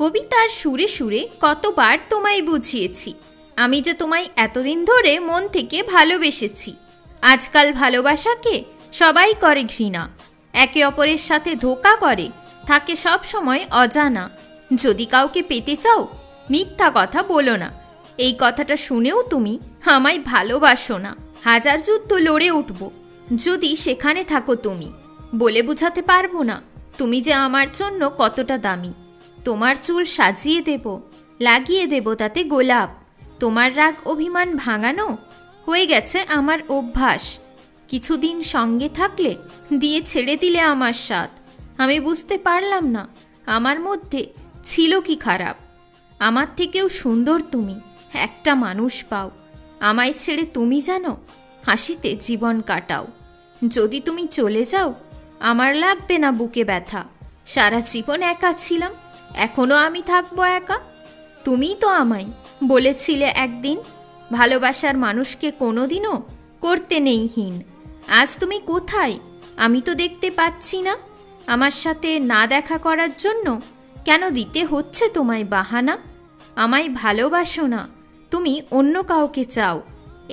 কবিতার সুরে সুরে কতবার তোমায় বুঝিয়েছি আমি যে তোমায় এতদিন ধরে মন থেকে ভালোবেসেছি। আজকাল ভালোবাসাকে সবাই করে ঘৃণা, একে অপরের সাথে ধোঁকা করে, থাকে সব সময় অজানা। যদি কাউকে পেতে চাও মিথ্যা কথা বলো না, এই কথাটা শুনেও তুমি আমায় ভালোবাসো না। হাজার যুদ্ধ লড়ে উঠব যদি সেখানে থাকো তুমি, বলে বুঝাতে পারবো না তুমি যে আমার জন্য কতটা দামি। তোমার চুল সাজিয়ে দেব, লাগিয়ে দেব তাতে গোলাপ। তোমার রাগ অভিমান ভাঙানো হয়ে গেছে আমার অভ্যাস। কিছুদিন সঙ্গে থাকলে দিয়ে ছেড়ে দিলে আমার সাথ। আমি বুঝতে পারলাম না আমার মধ্যে ছিল কি খারাপ। আমার থেকেও সুন্দর তুমি একটা মানুষ পাও, আমায় ছেড়ে তুমি জানো হাসিতে জীবন কাটাও। যদি তুমি চলে যাও আমার লাগবে না বুকে ব্যথা, সারা জীবন একা ছিলাম, এখনো আমি থাকবো একা। তুমিই তো আমায় বলেছিলে একদিন, ভালোবাসার মানুষকে কোনোদিনও করতে নেই হীন। আজ তুমি কোথায় আমি তো দেখতে পাচ্ছি না। আমার সাথে না দেখা করার জন্য কেন দিতে হচ্ছে তোমায় বাহানা? আমায় ভালোবাসো না, তুমি অন্য কাউকে চাও,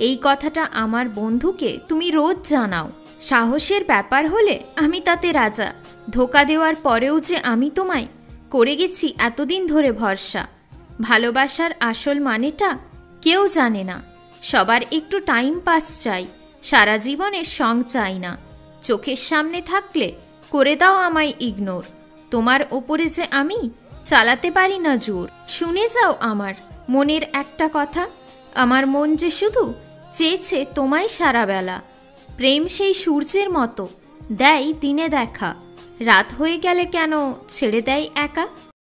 এই কথাটা আমার বন্ধুকে তুমি রোজ জানাও। সাহসের ব্যাপার হলে আমি তাতে রাজা, ধোঁকা দেওয়ার পরেও যে আমি তোমায় করে গেছি এতদিন ধরে ভরসা। ভালোবাসার আসল মানেটা কেউ জানে না, সবার একটু টাইম পাস চাই, সারা জীবনের সং চাই না। চোখের সামনে থাকলে করে দাও আমায় ইগনোর, তোমার ওপরে যে আমি চালাতে পারি না জোর। শুনে যাও আমার মনের একটা কথা, আমার মন যে শুধু চেয়েছে তোমায় সারা বেলা। প্রেম সেই সূর্যের মতো দেয় দিনে দেখা, রাত হয়ে গেলে কেন ছেড়ে দেয় একা।